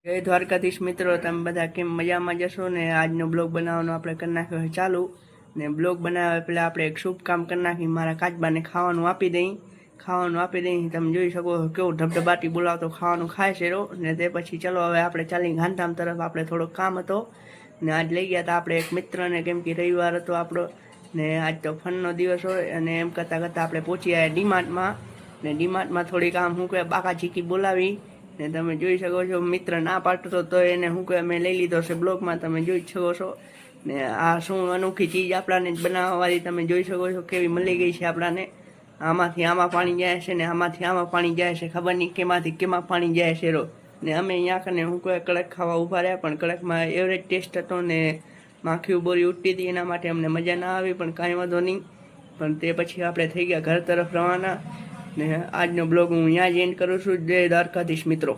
જય દ્વારકાધીશ મિત્રો, તમે બધા કેમ મજામાં જશો ને? આજનો બ્લોગ બનાવવાનો આપણે કરી નાખ્યો છે ચાલુ ને. બ્લોગ બનાવ્યા પહેલાં આપણે એક શુભ કામ કરી નાખી, મારા કાચબાને ખાવાનું આપી દઈ. તમે જોઈ શકો છો કેવું ધબધબાટી બોલાવતો ખાવાનું ખાય છે રો ને. તે પછી ચલો હવે આપણે ચાલી ગાંધીધામ તરફ. આપણે થોડોક કામ હતો ને આજ લઈ ગયા હતા આપણે એક મિત્રને, કેમ કે રવિવાર હતો આપણો ને આજ તો ફનનો દિવસ હોય. અને એમ કરતાં આપણે પહોંચી આવ્યા ડીમાર્ટમાં ને. ડીમાર્ટમાં થોડીક આમ શું કહે બાકા ચીકી બોલાવી ને. તમે જોઈ શકો છો મિત્ર ના પાડતો તો એને શું કહે મેં લઈ લીધો છે બ્લોગમાં, તમે જોઈ શકો છો ને. આ શું અનોખી ચીજ આપણાને બનાવવાવાળી તમે જોઈ શકો છો કેવી મળી ગઈ છે આપણાને. આમાંથી આમાં પાણી જાય છે ને આમાંથી આમાં પાણી જાય છે, ખબર નહીં કેમાંથી કેમાં પાણી જાય છે રો ને. અમે અહીંયા કને શું કહે કડક ખાવા ઊભા રહ્યા, પણ કડકમાં એવરેજ ટેસ્ટ હતો ને માખી બોરી ઉઠતી હતી, એના માટે અમને મજા ના આવી. પણ કાંઈ વાંધો નહીં. પણ તે પછી આપણે થઈ ગયા ઘર તરફ રવાના ને. આજનો બ્લોગ હું અહીંયા જ એન્ડ કરું છું. જય દ્વારકાધીશ મિત્રો.